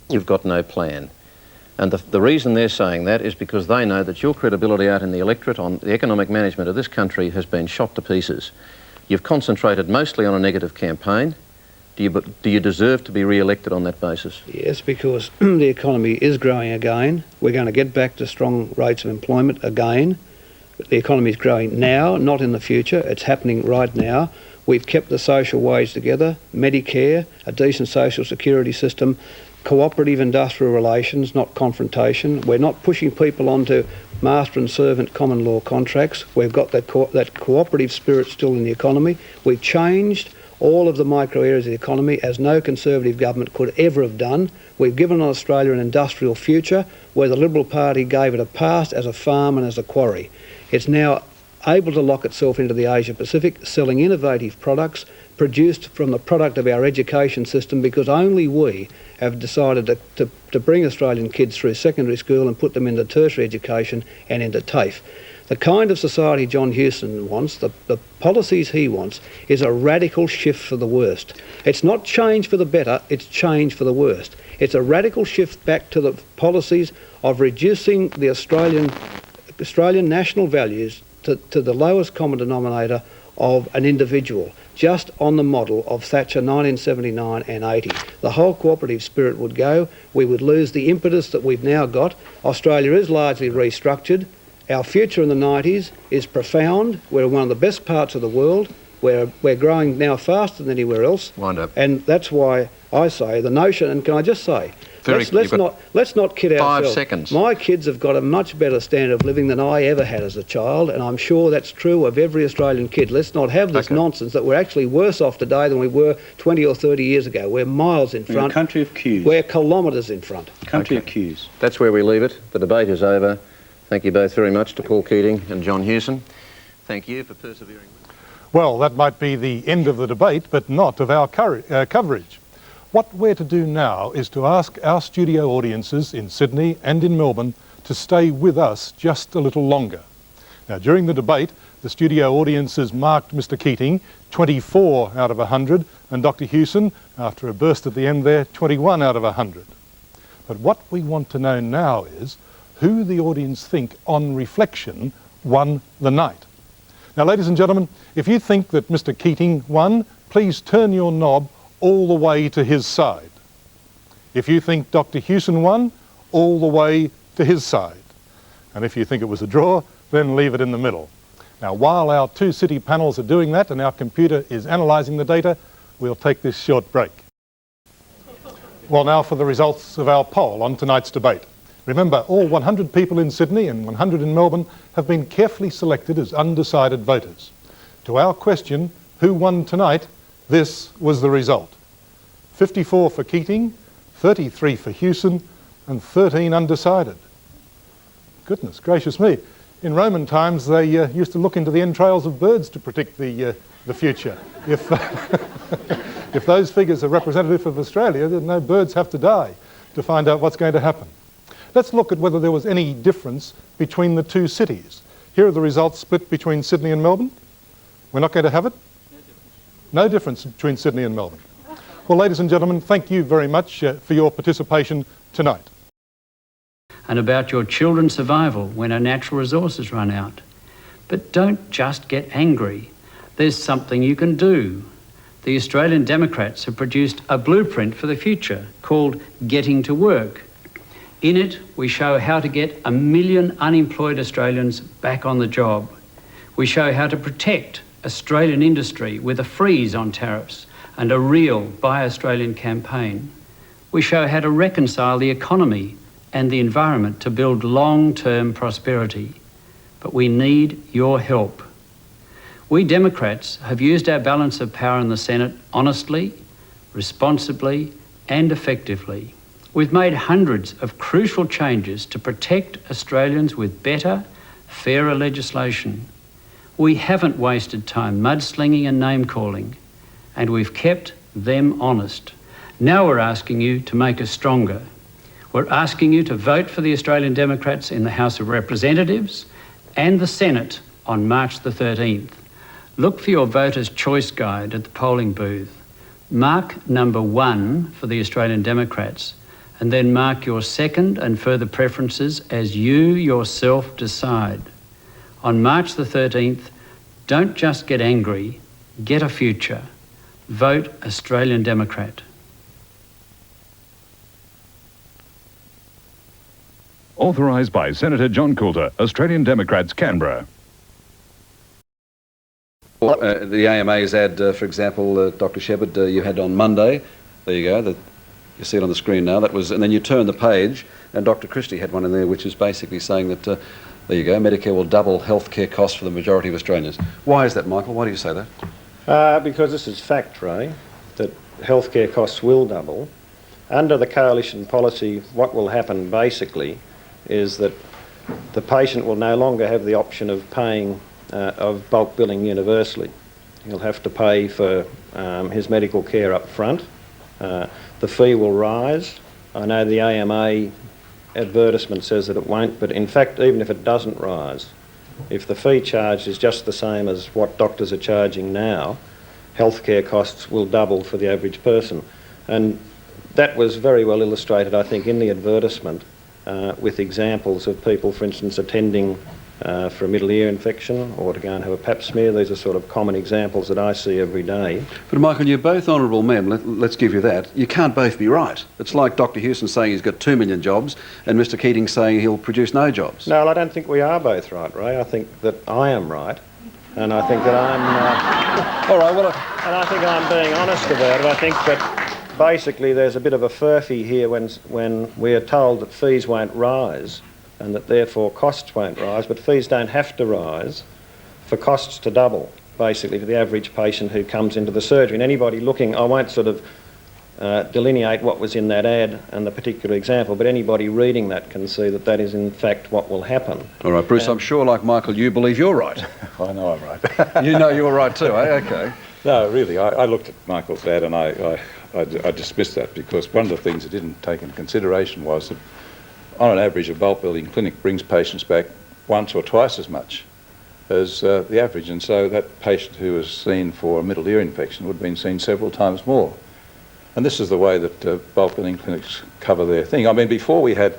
you've got no plan. And the reason they're saying that is because they know that your credibility out in the electorate on the economic management of this country has been shot to pieces. You've concentrated mostly on a negative campaign. Do you deserve to be re-elected on that basis? Yes, because the economy is growing again. We're going to get back to strong rates of employment again. The economy is growing now, not in the future. It's happening right now. We've kept the social wage together, Medicare, a decent social security system, cooperative industrial relations, not confrontation. We're not pushing people onto master and servant common law contracts. We've got that cooperative spirit still in the economy. We've changed all of the micro areas of the economy as no Conservative government could ever have done. We've given Australia an industrial future where the Liberal Party gave it a past as a farm and as a quarry. It's now able to lock itself into the Asia Pacific, selling innovative products produced from the product of our education system, because only we have decided to bring Australian kids through secondary school and put them into tertiary education and into TAFE. The kind of society John Hewson wants, the policies he wants, is a radical shift for the worst. It's not change for the better, it's change for the worst. It's a radical shift back to the policies of reducing the Australian national values to the lowest common denominator of an individual, just on the model of Thatcher 1979 and 80. The whole cooperative spirit would go. We would lose the impetus that we've now got. Australia is largely restructured. Our future in the 90s is profound. We're one of the best parts of the world. We're growing now faster than anywhere else. Wind up. And that's why I say the notion, and can I just say, let's not kid ourselves. 5 seconds. My kids have got a much better standard of living than I ever had as a child, and I'm sure that's true of every Australian kid. Let's not have this nonsense that we're actually worse off today than we were 20 or 30 years ago. We're miles in front. We're a country of queues. We're kilometres in front. Country of queues. That's where we leave it. The debate is over. Thank you both very much to Paul Keating and John Hewson. Thank you for persevering. Well, that might be the end of the debate, but not of our coverage. What we're to do now is to ask our studio audiences in Sydney and in Melbourne to stay with us just a little longer. Now, during the debate, the studio audiences marked Mr. Keating 24 out of 100 and Dr. Hewson, after a burst at the end there, 21 out of 100. But what we want to know now is who the audience think, on reflection, won the night. Now, ladies and gentlemen, if you think that Mr. Keating won, please turn your knob all the way to his side. If you think Dr. Hewson won, all the way to his side. And if you think it was a draw, then leave it in the middle. Now, while our two city panels are doing that and our computer is analysing the data, we'll take this short break. Well, now for the results of our poll on tonight's debate. Remember, all 100 people in Sydney and 100 in Melbourne have been carefully selected as undecided voters. To our question, who won tonight, this was the result. 54 for Keating, 33 for Hewson, and 13 undecided. Goodness gracious me. In Roman times, they used to look into the entrails of birds to predict the future. If, if those figures are representative of Australia, then no birds have to die to find out what's going to happen. Let's look at whether there was any difference between the two cities. Here are the results split between Sydney and Melbourne. We're not going to have it? No difference between Sydney and Melbourne. Well, ladies and gentlemen, thank you very much for your participation tonight. And about your children's survival when our natural resources run out. But don't just get angry. There's something you can do. The Australian Democrats have produced a blueprint for the future called Getting to Work. In it, we show how to get 1 million unemployed Australians back on the job. We show how to protect Australian industry with a freeze on tariffs and a real Buy Australian campaign. We show how to reconcile the economy and the environment to build long-term prosperity. But we need your help. We Democrats have used our balance of power in the Senate honestly, responsibly, and effectively. We've made hundreds of crucial changes to protect Australians with better, fairer legislation. We haven't wasted time mudslinging and name-calling, and we've kept them honest. Now we're asking you to make us stronger. We're asking you to vote for the Australian Democrats in the House of Representatives and the Senate on March the 13th. Look for your voter's choice guide at the polling booth. Mark number 1 for the Australian Democrats and then mark your second and further preferences as you yourself decide. On March the 13th, don't just get angry, get a future. Vote Australian Democrat. Authorised by Senator John Coulter, Australian Democrats, Canberra. The AMA's ad, for example, Dr. Shepherd, you had on Monday. There you go. You see it on the screen now. That was, and then you turn the page, and Dr. Christie had one in there, which is basically saying that there you go. Medicare will double healthcare costs for the majority of Australians. Why is that, Michael? Why do you say that? Because this is fact, Ray, that healthcare costs will double. Under the coalition policy, what will happen basically is that the patient will no longer have the option of paying of bulk billing universally. He'll have to pay for his medical care up front. The fee will rise. I know the AMA advertisement says that it won't, but in fact, even if it doesn't rise, if the fee charged is just the same as what doctors are charging now, healthcare costs will double for the average person. And that was very well illustrated, I think, in the advertisement with examples of people, for instance, attending for a middle ear infection or to go and have a pap smear. These are sort of common examples that I see every day. But Michael, you're both honourable men. Let's give you that. You can't both be right. It's like Dr. Houston saying he's got 2 million jobs and Mr. Keating saying he'll produce no jobs. No, well, I don't think we are both right, Ray. I think that I am right, and I think that I'm... All right, well... And I think I'm being honest about it. I think that basically there's a bit of a furphy here when we are told that fees won't rise and that therefore costs won't rise, but fees don't have to rise for costs to double, basically, for the average patient who comes into the surgery. And anybody looking, I won't sort of delineate what was in that ad and the particular example, but anybody reading that can see that that is in fact what will happen. All right, Bruce, I'm sure, like Michael, you believe you're right. I know I'm right. You know you're right too, eh? Okay. No, really, I looked at Michael's ad and I dismissed that because one of the things I didn't take into consideration was that on an average, a bulk billing clinic brings patients back once or twice as much as the average, and so that patient who was seen for a middle ear infection would have been seen several times more. And this is the way that bulk billing clinics cover their thing. I mean, before we had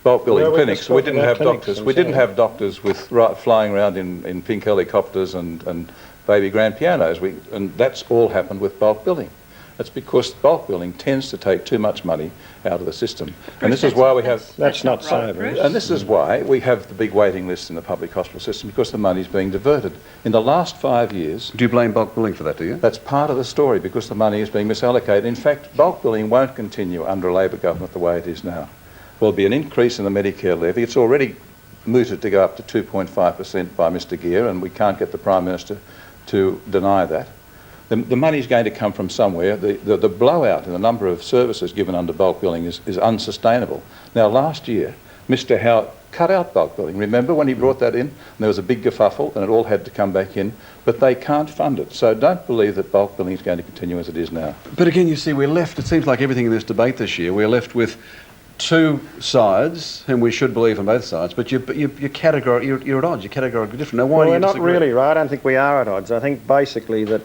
bulk billing clinics, we didn't have doctors. We didn't have doctors with flying around in pink helicopters and baby grand pianos. And that's all happened with bulk billing. That's because bulk billing tends to take too much money out of the system. And this is why we have... That's not so, Bruce. And this is why we have the big waiting list in the public hospital system, because the money's being diverted. In the last 5 years... Do you blame bulk billing for that, do you? That's part of the story, because the money is being misallocated. In fact, bulk billing won't continue under a Labor government the way it is now. There'll be an increase in the Medicare levy. It's already mooted to go up to 2.5% by Mr. Gear, and we can't get the Prime Minister to deny that. The money's going to come from somewhere. The blowout in the number of services given under bulk billing is unsustainable. Now, last year, Mr. Howe cut out bulk billing. Remember when he brought that in? And there was a big kerfuffle and it all had to come back in. But they can't fund it. So don't believe that bulk billing is going to continue as it is now. But again, you see, we're left, it seems like everything in this debate this year, we're left with two sides, whom we should believe on both sides, but you're at odds, you're categorically different. Now, why do you Well, we're not disagree? really, right? I don't think we are at odds. I think basically that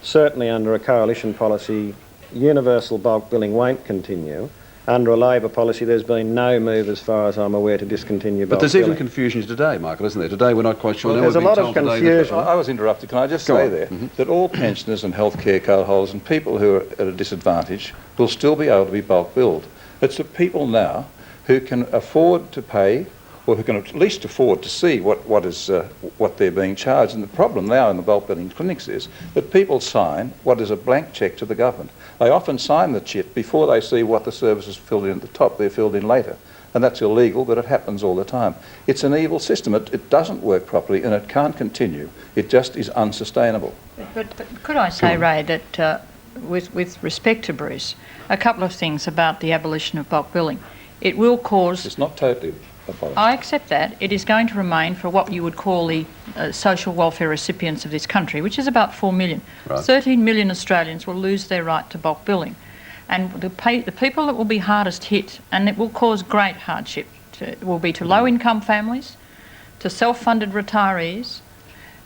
certainly under a coalition policy, universal bulk billing won't continue. Under a Labor policy, there's been no move, as far as I'm aware, to discontinue bulk But there's billing. even confusion today, Michael, isn't there? Today we're not quite sure. Well, Now there's we've a lot been of told today confusion. I was interrupted. Can I just Go say on. there that all pensioners and healthcare card holders and people who are at a disadvantage will still be able to be bulk billed. It's the people now who can afford to pay, or who can at least afford to see what they're being charged. And the problem now in the bulk billing clinics is that people sign what is a blank cheque to the government. They often sign the cheque before they see what the service is filled in at the top. They're filled in later. And that's illegal, but it happens all the time. It's an evil system. It doesn't work properly and it can't continue. It just is unsustainable. But could I say, Ray, that with respect to Bruce, a couple of things about the abolition of bulk billing. It will cause... It's not totally abolished. I accept that. It is going to remain for what you would call the social welfare recipients of this country, which is about 4 million. Right. 13 million Australians will lose their right to bulk billing. And the people that will be hardest hit, and it will cause great hardship, will be to low-income families, to self-funded retirees,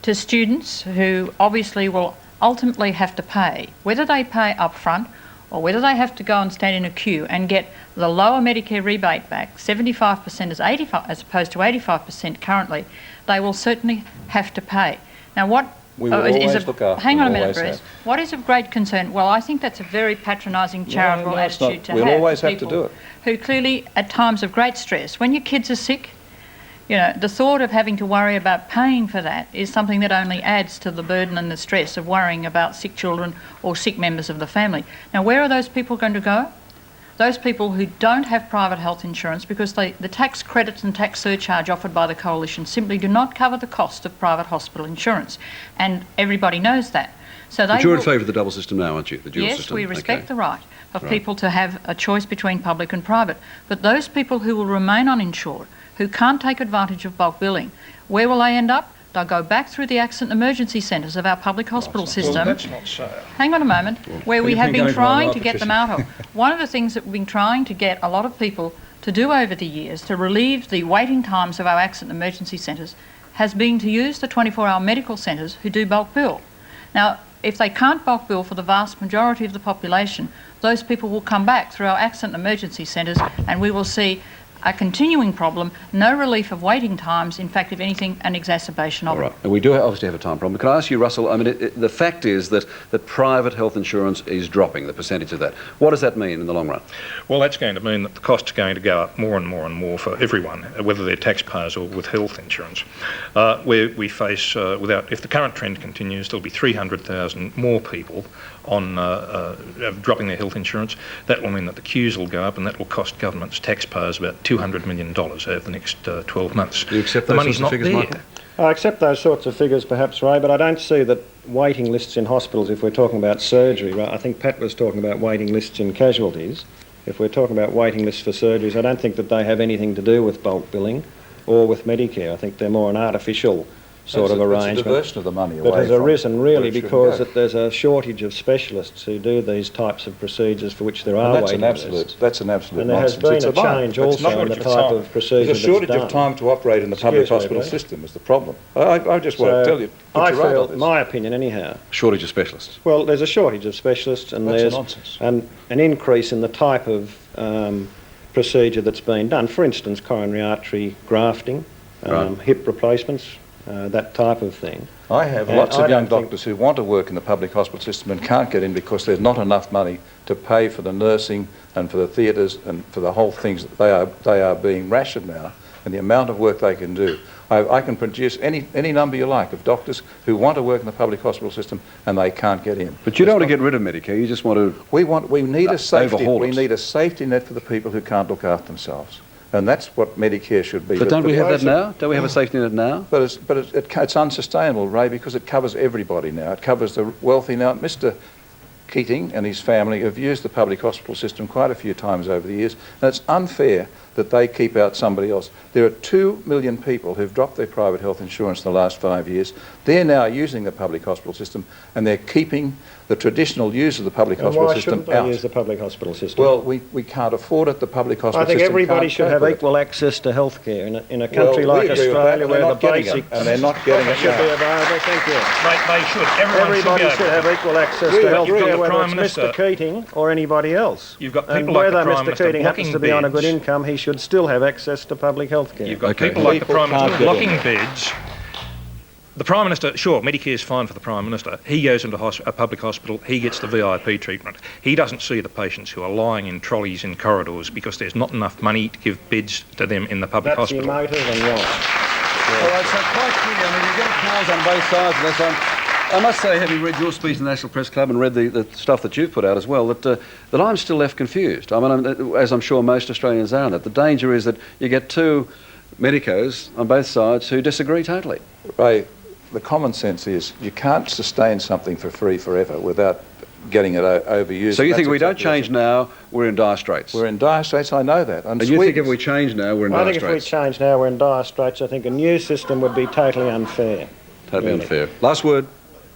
to students who obviously will ultimately have to pay, whether they pay up front or whether they have to go and stand in a queue and get the lower Medicare rebate back, 75% as opposed to 85% currently, they will certainly have to pay. Now, what We will always look after hang on a them, minute, always Bruce. have. What is of great concern? Well, I think that's a very patronising, charitable no, it's not. attitude to We'll have. always for have to people do it. Who clearly, at times of great stress, when your kids are sick, you know, the thought of having to worry about paying for that is something that only adds to the burden and the stress of worrying about sick children or sick members of the family. Now, where are those people going to go? Those people who don't have private health insurance because the tax credits and tax surcharge offered by the Coalition simply do not cover the cost of private hospital insurance. And everybody knows that. So But you're in favour of the double system now, aren't you? The dual yes, system. we respect Okay. the right of people to have a choice between public and private. But those people who will remain uninsured, who can't take advantage of bulk billing, where will they end up? They'll go back through the accident emergency centres of our public hospital system. Well, that's not so. Hang on a moment, where we you have think been going trying to to get them out of. One of the things that we've been trying to get a lot of people to do over the years to relieve the waiting times of our accident emergency centres has been to use the 24-hour medical centres who do bulk bill. Now, if they can't bulk bill for the vast majority of the population, those people will come back through our accident emergency centres and we will see a continuing problem, no relief of waiting times, in fact, if anything, an exacerbation of All it. right. And we do obviously have a time problem. Can I ask you, Russell, I mean, the fact is that private health insurance is dropping, the percentage of that. What does that mean in the long run? Well, that's going to mean that the costs are going to go up more and more and more for everyone, whether they're taxpayers or with health insurance. Where we face, if the current trend continues, there'll be 300,000 more people on dropping their health insurance. That will mean that the queues will go up and that will cost governments, taxpayers, about $200 million over the next 12 months. Do you accept the those money's sorts of not figures, there. Michael? I accept those sorts of figures perhaps, Ray, but I don't see that waiting lists in hospitals, if we're talking about surgery, right? I think Pat was talking about waiting lists in casualties. If we're talking about waiting lists for surgeries, I don't think that they have anything to do with bulk billing or with Medicare. I think they're more an artificial sort of arrangement. It's a diversion of the money that away has from arisen where really it should because go. there's a shortage of specialists who do these types of procedures for which there are And waiting lists. that's an absolute And there has nonsense. been It's a lie. change That's also not in the what type it's of procedure There's a shortage that's of time to operate in the public Excuse me, hospital Ray. system is the problem. I just want to tell you, put I your right feel, on this. my opinion anyhow, Shortage of specialists. well, there's a shortage of specialists and That's there's nonsense. an increase in the type of procedure that's been done. For instance, coronary artery grafting, Right. hip replacements, that type of thing. I have And lots I of young don't think- doctors who want to work in the public hospital system and can't get in because there's not enough money to pay for the nursing and for the theatres and for the whole things that they are being rationed now, and the amount of work they can do. I can produce any number you like of doctors who want to work in the public hospital system and they can't get in. But you don't want to get rid of Medicare, you just want to... We need a safety. overhaul We it. need a safety net for the people who can't look after themselves, and that's what Medicare should be. But don't we have that those now? Don't we have a safety net now? But it's unsustainable, Ray, because it covers everybody now. It covers the wealthy now. Mr. Keating and his family have used the public hospital system quite a few times over the years, and it's unfair that they keep out somebody else. There are 2 million people who've dropped their private health insurance in the last 5 years. They're now using the public hospital system, and they're keeping the traditional use of the public And hospital why system shouldn't they out. use the public hospital system? Well, we can't afford it. The public hospital I think system everybody can't should cope have with it. equal access to healthcare in a country Well, like we agree with that, Australia and where they're the not getting basic it, and they're not getting it should now. be available. Thank you. They should. Everyone Everybody should should be able have equal access We to agree with healthcare, the whether Prime it's Minister. Mr Keating or anybody else. You've got And people like the whether Prime Mr Minister Keating happens to be on a good blocking income, he should still have access to public healthcare. You've got Okay. people like the Prime People Minister can't get blocking beds. The Prime Minister, sure, Medicare's fine for the Prime Minister. He goes into a public hospital, he gets the VIP treatment. He doesn't see the patients who are lying in trolleys in corridors because there's not enough money to give beds to them in the public That's hospital. your motive and why. All right, so quite clearly, I mean, you get applause on both sides of this. I must say, having read your speech in the National Press Club and read the stuff that you've put out as well, that I'm still left confused. I mean, as I'm sure most Australians are, that the danger is that you get two medicos on both sides who disagree totally. Ray, the common sense is you can't sustain something for free forever without getting it overused. So you think That's if we don't exactly change now, we're in dire straits? We're in dire straits, I know that. And you think if we change now, we're in I dire think if we straits? change now, we're in dire straits. I think a new system would be totally unfair. Totally really. unfair. Last word.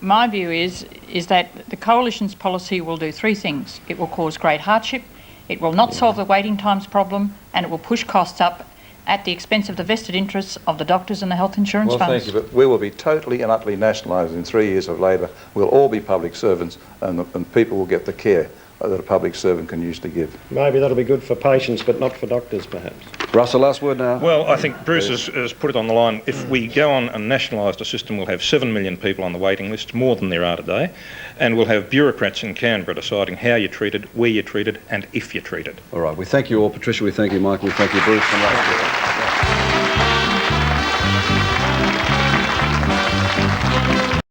My view is that the Coalition's policy will do three things. It will cause great hardship, it will not solve the waiting times problem, and it will push costs up at the expense of the vested interests of the doctors and the health insurance Well, funds. thank you, but we will be totally and utterly nationalised in 3 years of Labor. We'll all be public servants and people will get the care that a public servant can usually give. Maybe that'll be good for patients, but not for doctors, perhaps. Russell, last word now. Well, I think Bruce has put it on the line. If we go on and nationalise the system, we'll have 7 million people on the waiting list, more than there are today, and we'll have bureaucrats in Canberra deciding how you're treated, where you're treated, and if you're treated. All right, we thank you all. Patricia, we thank you. Michael, we thank you. Bruce, and Russell.